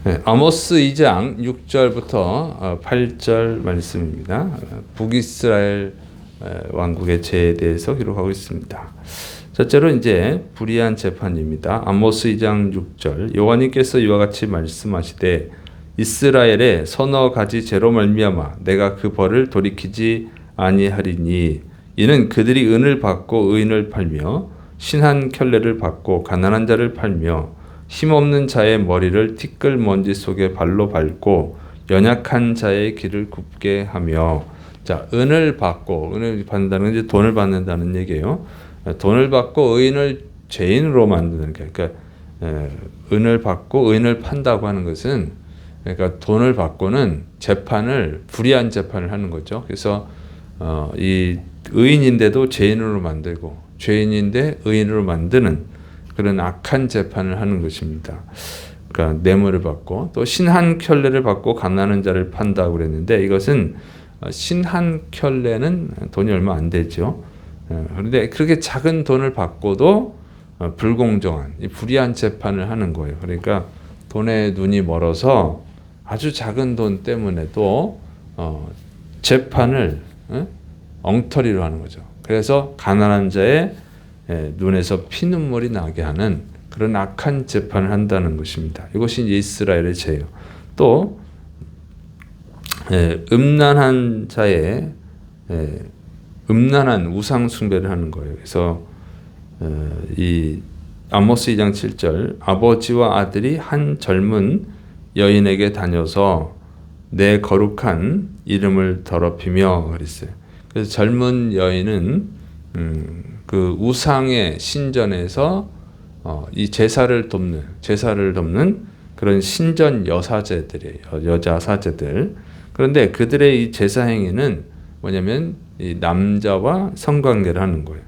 네, 아모스 2장 6절부터 8절 말씀입니다. 북이스라엘 왕국의 죄에 대해서 기록하고 있습니다. 첫째로 이제 불의한 재판입니다. 아모스 2장 6절 여호와님께서 이와 같이 말씀하시되 이스라엘의 서너 가지 죄로 말미암아 내가 그 벌을 돌이키지 아니하리니 이는 그들이 은을 받고 의인을 팔며 신한 켤레를 받고 가난한 자를 팔며 힘없는 자의 머리를 티끌 먼지 속에 발로 밟고 연약한 자의 길을 굽게 하며. 자, 은을 받는다는 건 이제 돈을 받는다는 얘기예요. 돈을 받고 의인을 죄인으로 만드는 게, 그러니까 은을 받고 의인을 판다고 하는 것은, 그러니까 돈을 받고는 불의한 재판을 하는 거죠. 그래서 이 의인인데도 죄인으로 만들고 죄인인데 의인으로 만드는 그런 악한 재판을 하는 것입니다. 그러니까 뇌물을 받고 또 신한 켤레를 받고 가난한 자를 판다고 그랬는데, 이것은 신한 켤레는 돈이 얼마 안 되죠. 그런데 그렇게 작은 돈을 받고도 불공정한 불의한 재판을 하는 거예요. 그러니까 돈에 눈이 멀어서 아주 작은 돈 때문에도 재판을 엉터리로 하는 거죠. 그래서 가난한 자의 눈에서 피눈물이 나게 하는 그런 악한 재판을 한다는 것입니다. 이것이 이스라엘의 죄예요. 또 음란한 자의 음란한 우상 숭배를 하는 거예요. 그래서 이 아모스 2장 7절 아버지와 아들이 한 젊은 여인에게 다녀서 내 거룩한 이름을 더럽히며 그랬어요. 그래서 젊은 여인은 그 우상의 신전에서 이 제사를 돕는 그런 신전 여사제들이에요. 여자 사제들. 그런데 그들의 이 제사 행위는 뭐냐면 이 남자와 성관계를 하는 거예요.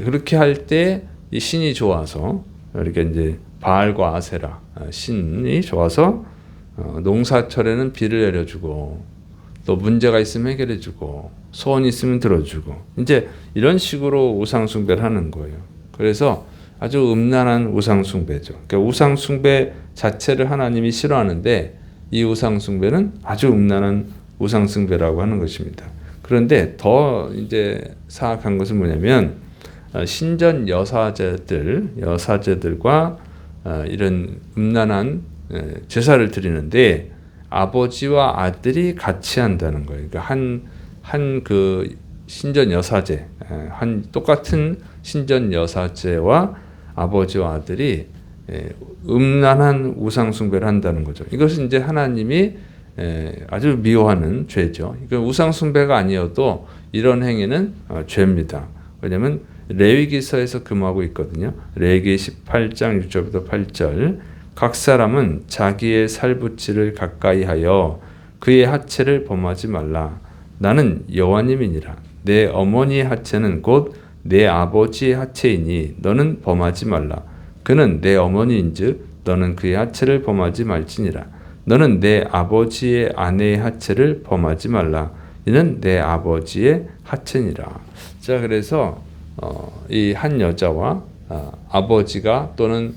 그렇게 할 때 이 신이 좋아서, 이렇게 이제 바알과 아세라 신이 좋아서 농사철에는 비를 내려주고 또 문제가 있으면 해결해주고 소원이 있으면 들어주고, 이제 이런 식으로 우상숭배를 하는 거예요. 그래서 아주 음란한 우상숭배죠. 그러니까 우상숭배 자체를 하나님이 싫어하는데 이 우상숭배는 아주 음란한 우상숭배라고 하는 것입니다. 그런데 더 이제 사악한 것은 뭐냐면 신전 여사제들과 이런 음란한 제사를 드리는데 아버지와 아들이 같이 한다는 거예요. 그러니까 한 그 신전 여사제, 똑같은 신전 여사제와 아버지와 아들이 음란한 우상 숭배를 한다는 거죠. 이것은 이제 하나님이 아주 미워하는 죄죠. 그러니까 우상 숭배가 아니어도 이런 행위는 죄입니다. 왜냐하면 레위기서에서 금하고 있거든요. 레위기 18장 6절부터 8절 각 사람은 자기의 살붙이를 가까이하여 그의 하체를 범하지 말라. 나는 여호와님이니라. 내 어머니의 하체는 곧 내 아버지의 하체이니 너는 범하지 말라. 그는 내 어머니인즉 너는 그의 하체를 범하지 말지니라. 너는 내 아버지의 아내의 하체를 범하지 말라. 이는 내 아버지의 하체니라. 자, 그래서 이 한 여자와 아버지가 또는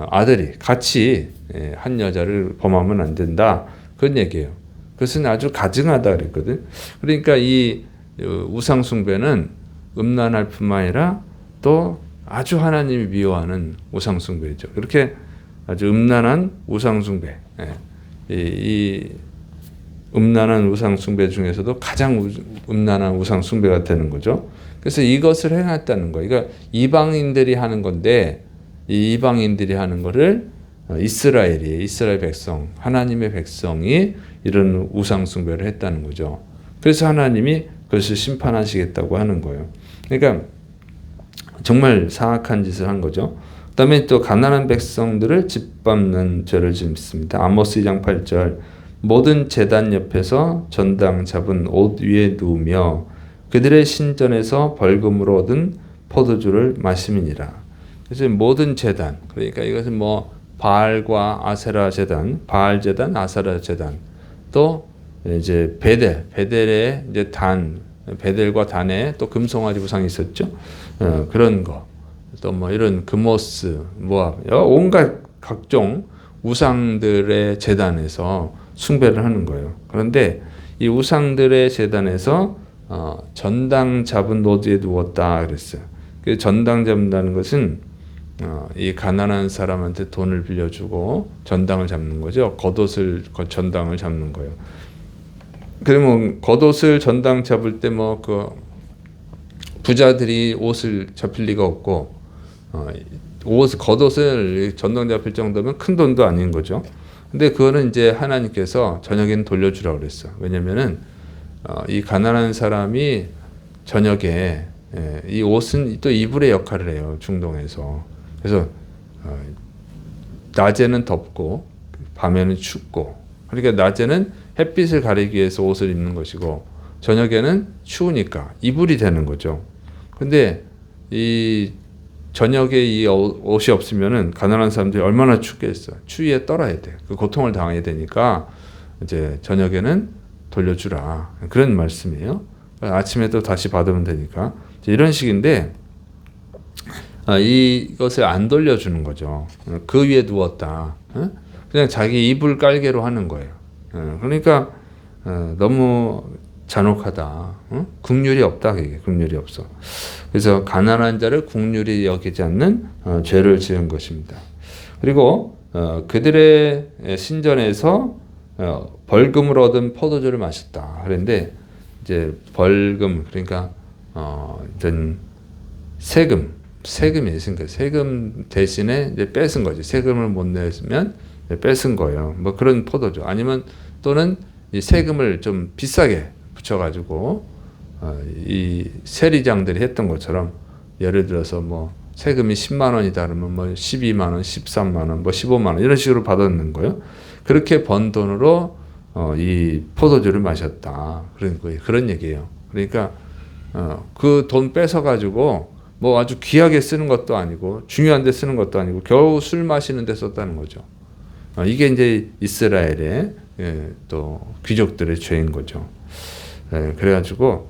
아들이 같이 한 여자를 범하면 안 된다. 그런 얘기예요. 그것은 아주 가증하다 그랬거든. 그러니까 이 우상 숭배는 음란할 뿐만 아니라 또 아주 하나님이 미워하는 우상 숭배죠. 그렇게 아주 음란한 우상 숭배. 이 음란한 우상 숭배 중에서도 가장 음란한 우상 숭배가 되는 거죠. 그래서 이것을 행했다는 거예요. 그러니까 이방인들이 하는 건데 이 이방인들이 하는 거를 이스라엘 백성, 하나님의 백성이 이런 우상 숭배를 했다는 거죠. 그래서 하나님이 그것을 심판하시겠다고 하는 거예요. 그러니까 정말 사악한 짓을 한 거죠. 그다음에 또 가난한 백성들을 짓밟는 죄를 짓습니다. 아모스 2장 8절 모든 제단 옆에서 전당 잡은 옷 위에 누우며 그들의 신전에서 벌금으로 얻은 포도주를 마심이니라. 그래서 모든 제단, 그러니까 이것은 뭐 바알과 아세라 제단, 바알 제단, 아세라 제단, 또 이제 베델의 이제 베델과 단에 또 금송아지 우상이 있었죠. 그런 거, 또 뭐 이런 금오스, 모압, 온갖 각종 우상들의 제단에서 숭배를 하는 거예요. 그런데 이 우상들의 제단에서 전당 잡은 노드에 누웠다 그랬어요. 그 전당 잡는다는 것은 이 가난한 사람한테 돈을 빌려주고 전당을 잡는 거죠. 겉옷을 전당을 잡는 거예요. 그러면 겉옷을 전당 잡을 때 뭐 그 부자들이 옷을 잡힐 리가 없고 겉옷을 전당 잡힐 정도면 큰 돈도 아닌 거죠. 근데 그거는 이제 하나님께서 저녁에는 돌려주라고 그랬어. 왜냐면은 이 가난한 사람이 저녁에 이 옷은 또 이불의 역할을 해요. 중동에서. 그래서 낮에는 덥고 밤에는 춥고, 그러니까 낮에는 햇빛을 가리기 위해서 옷을 입는 것이고 저녁에는 추우니까 이불이 되는 거죠. 근데 이 저녁에 이 옷이 없으면은 가난한 사람들이 얼마나 춥겠어. 추위에 떨어야 돼. 그 고통을 당해야 되니까 이제 저녁에는 돌려주라. 그런 말씀이에요. 아침에 또 다시 받으면 되니까. 이런 식인데 이것을 안 돌려주는 거죠. 그 위에 누웠다. 그냥 자기 이불 깔개로 하는 거예요. 그러니까 너무 잔혹하다. 긍휼이 없다. 그게 긍휼이 없어. 그래서 가난한 자를 긍휼히 여기지 않는 죄를 지은 것입니다. 그리고 그들의 신전에서 벌금을 얻은 포도주를 마셨다. 그런데 이제 벌금, 그러니까 어떤 세금이 있으니까 세금 대신에 이제 뺏은 거지. 세금을 못 내면 뺏은 거예요. 뭐 그런 포도주. 아니면 또는 이 세금을 좀 비싸게 붙여가지고 이 세리장들이 했던 것처럼, 예를 들어서 뭐 세금이 10만 원이다 그러면 뭐 12만 원, 13만 원, 뭐 15만 원 이런 식으로 받았는 거예요. 그렇게 번 돈으로 이 포도주를 마셨다. 그런 얘기예요. 그러니까 그 돈 뺏어가지고 뭐 아주 귀하게 쓰는 것도 아니고 중요한 데 쓰는 것도 아니고 겨우 술 마시는 데 썼다는 거죠. 이게 이제 이스라엘의 또 귀족들의 죄인 거죠. 그래가지고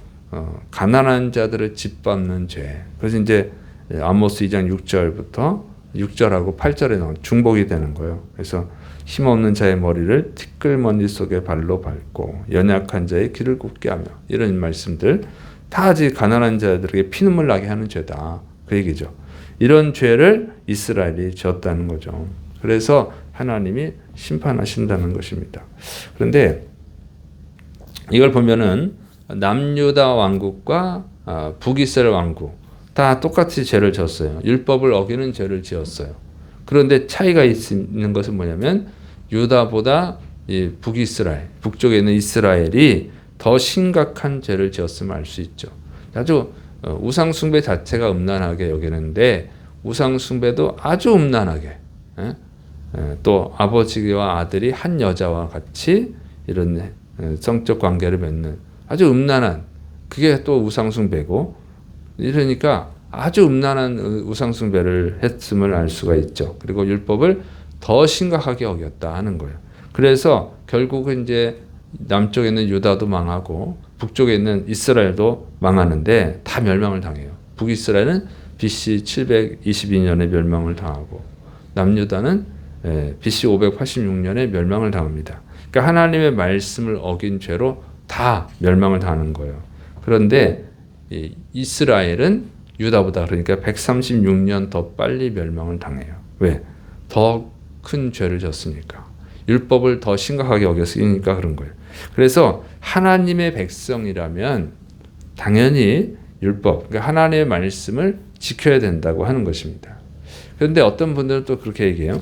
가난한 자들을 짓밟는 죄. 그래서 이제 아모스 2장 6절부터 6절하고 8절에 나온 중복이 되는 거예요. 그래서 힘없는 자의 머리를 티끌머리 속에 발로 밟고 연약한 자의 길을 굽게 하며, 이런 말씀들 다 아직 가난한 자들에게 피눈물 나게 하는 죄다. 그 얘기죠. 이런 죄를 이스라엘이 지었다는 거죠. 그래서 하나님이 심판하신다는 것입니다. 그런데 이걸 보면은 남유다 왕국과 북이스라엘 왕국 다 똑같이 죄를 지었어요. 율법을 어기는 죄를 지었어요. 그런데 차이가 있는 것은 뭐냐면 유다보다 이 북이스라엘, 북쪽에 있는 이스라엘이 더 심각한 죄를 지었음을 알 수 있죠. 아주 우상숭배 자체가 음란하게 여기는데 우상숭배도 아주 음란하게, 또 아버지와 아들이 한 여자와 같이 이런 성적 관계를 맺는 아주 음란한, 그게 또 우상숭배고, 이러니까 아주 음란한 우상숭배를 했음을 알 수가 있죠. 그리고 율법을 더 심각하게 어겼다 하는 거예요. 그래서 결국은 이제 남쪽에 있는 유다도 망하고 북쪽에 있는 이스라엘도 망하는데 다 멸망을 당해요. 북이스라엘은 BC 722년에 멸망을 당하고 남유다는 BC 586년에 멸망을 당합니다. 그러니까 하나님의 말씀을 어긴 죄로 다 멸망을 당하는 거예요. 그런데 이스라엘은 유다보다, 그러니까 136년 더 빨리 멸망을 당해요. 왜? 더 큰 죄를 졌으니까. 율법을 더 심각하게 어겼으니까 그런 거예요. 그래서 하나님의 백성이라면 당연히 율법, 그러니까 하나님의 말씀을 지켜야 된다고 하는 것입니다. 그런데 어떤 분들은 또 그렇게 얘기해요.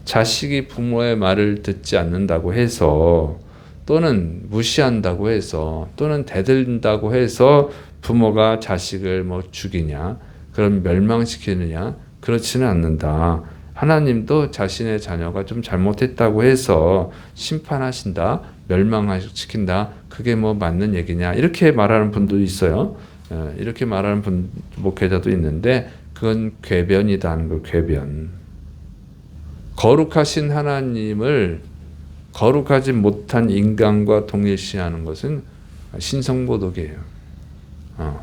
자식이 부모의 말을 듣지 않는다고 해서, 또는 무시한다고 해서, 또는 대들다고 해서 부모가 자식을 뭐 죽이냐, 그럼 멸망시키느냐, 그렇지는 않는다. 하나님도 자신의 자녀가 좀 잘못했다고 해서 심판하신다, 멸망시킨다, 그게 뭐 맞는 얘기냐, 이렇게 말하는 분도 있어요. 이렇게 말하는 목회자도 있는데 그건 궤변이다 하는 거, 궤변. 거룩하신 하나님을 거룩하지 못한 인간과 동일시하는 것은 신성모독이에요.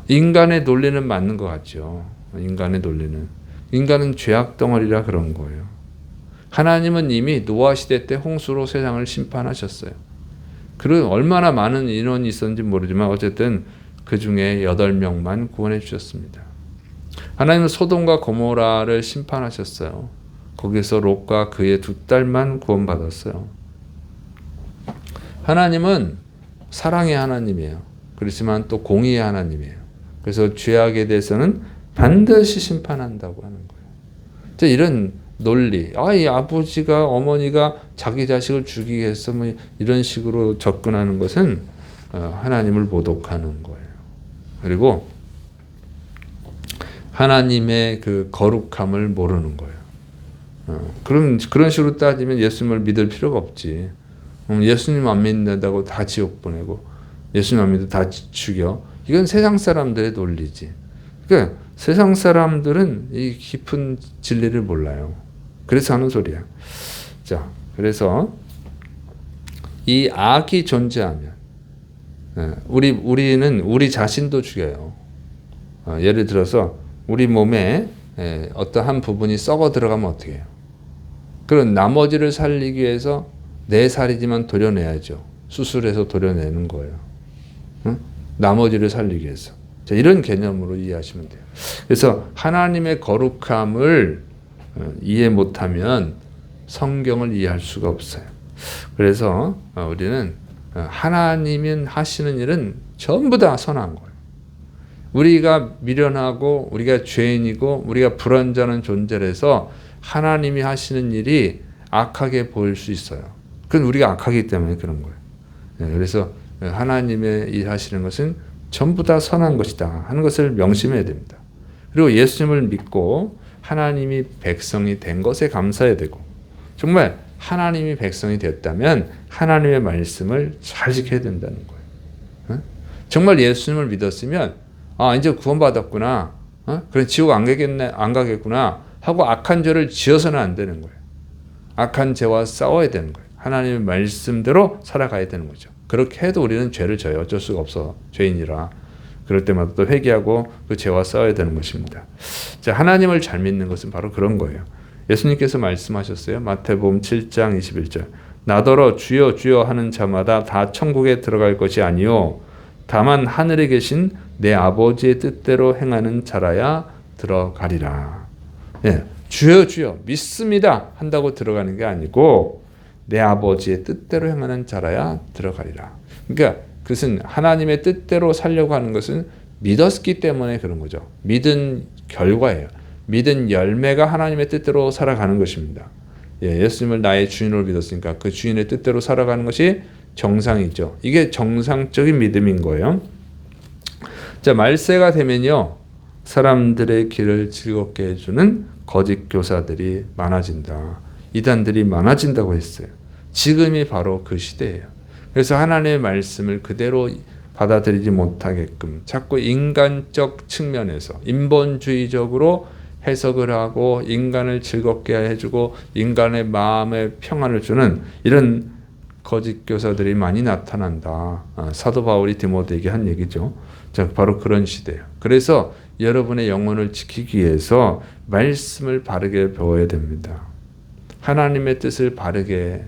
인간의 논리는 맞는 것 같죠. 인간의 논리는. 인간은 죄악 덩어리라 그런 거예요. 하나님은 이미 노아 시대 때 홍수로 세상을 심판하셨어요. 그런 얼마나 많은 인원이 있었는지 모르지만 어쨌든 그 중에 8명만 구원해 주셨습니다. 하나님은 소돔과 고모라를 심판하셨어요. 거기서 롯과 그의 2딸만 구원받았어요. 하나님은 사랑의 하나님이에요. 그렇지만 또 공의의 하나님이에요. 그래서 죄악에 대해서는 반드시 심판한다고 하는 거예요. 이런 논리, 이 아버지가 어머니가 자기 자식을 죽이기 위해서 뭐 이런 식으로 접근하는 것은 하나님을 모독하는 거예요. 그리고 하나님의 그 거룩함을 모르는 거예요. 그런 식으로 따지면 예수님을 믿을 필요가 없지. 예수님 안 믿는다고 다 지옥 보내고 예수님 안 믿어 다 죽여. 이건 세상 사람들의 논리지. 그러니까 세상 사람들은 이 깊은 진리를 몰라요. 그래서 하는 소리야. 자, 그래서 이 악이 존재하면 우리는 우리 자신도 죽여요. 예를 들어서 우리 몸에 어떤 한 부분이 썩어 들어가면 어떻게 해요? 그럼 나머지를 살리기 위해서 내 살이지만 도려내야죠. 수술해서 도려내는 거예요. 응? 나머지를 살리기 위해서. 자, 이런 개념으로 이해하시면 돼요. 그래서 하나님의 거룩함을 이해 못하면 성경을 이해할 수가 없어요. 그래서 우리는 하나님이 하시는 일은 전부 다 선한 거예요. 우리가 미련하고 우리가 죄인이고 우리가 불완전한 존재라서 하나님이 하시는 일이 악하게 보일 수 있어요. 그건 우리가 악하기 때문에 그런 거예요. 그래서 하나님의 일 하시는 것은 전부 다 선한 것이다 하는 것을 명심해야 됩니다. 그리고 예수님을 믿고 하나님이 백성이 된 것에 감사해야 되고, 정말 하나님이 백성이 됐다면 하나님의 말씀을 잘 지켜야 된다는 거예요. 정말 예수님을 믿었으면 이제 구원받았구나, 그래 지옥 안 가겠구나 하고 악한 죄를 지어서는 안 되는 거예요. 악한 죄와 싸워야 되는 거예요. 하나님의 말씀대로 살아가야 되는 거죠. 그렇게 해도 우리는 죄를 져요. 어쩔 수가 없어. 죄인이라. 그럴 때마다 또 회개하고 그 죄와 싸워야 되는 것입니다. 자, 하나님을 잘 믿는 것은 바로 그런 거예요. 예수님께서 말씀하셨어요. 마태복음 7장 21절. 나더러 주여 주여 하는 자마다 다 천국에 들어갈 것이 아니요 다만 하늘에 계신 내 아버지의 뜻대로 행하는 자라야 들어가리라. 예, 주여 주여 믿습니다 한다고 들어가는 게 아니고 내 아버지의 뜻대로 행하는 자라야 들어가리라. 그러니까 그것은 하나님의 뜻대로 살려고 하는 것은 믿었기 때문에 그런 거죠. 믿은 결과예요. 믿은 열매가 하나님의 뜻대로 살아가는 것입니다. 예수님을 나의 주인으로 믿었으니까 그 주인의 뜻대로 살아가는 것이 정상이죠. 이게 정상적인 믿음인 거예요. 자, 말세가 되면요, 사람들의 길을 즐겁게 해주는 거짓 교사들이 많아진다. 이단들이 많아진다고 했어요. 지금이 바로 그 시대예요. 그래서 하나님의 말씀을 그대로 받아들이지 못하게끔 자꾸 인간적 측면에서 인본주의적으로 해석을 하고 인간을 즐겁게 해주고 인간의 마음에 평안을 주는 이런 거짓 교사들이 많이 나타난다. 사도 바울이 디모데에게 한 얘기죠. 자, 바로 그런 시대예요. 그래서 여러분의 영혼을 지키기 위해서 말씀을 바르게 배워야 됩니다. 하나님의 뜻을 바르게,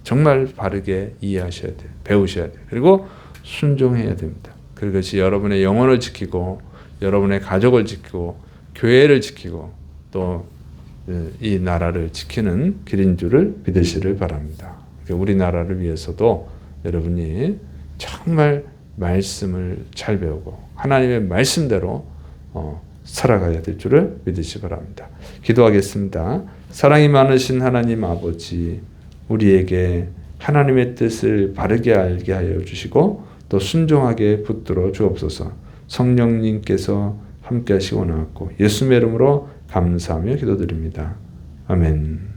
정말 바르게 이해하셔야 돼요. 배우셔야 돼요. 그리고 순종해야 됩니다. 그것이 여러분의 영혼을 지키고 여러분의 가족을 지키고 교회를 지키고 또 이 나라를 지키는 길인 줄을 믿으시를 바랍니다. 우리나라를 위해서도 여러분이 정말 말씀을 잘 배우고 하나님의 말씀대로 살아가야 될 줄을 믿으시기 바랍니다. 기도하겠습니다. 사랑이 많으신 하나님 아버지, 우리에게 하나님의 뜻을 바르게 알게 하여 주시고 또 순종하게 붙들어 주옵소서. 성령님께서 함께 하시고 나왔고 예수님의 이름으로 감사하며 기도드립니다. 아멘.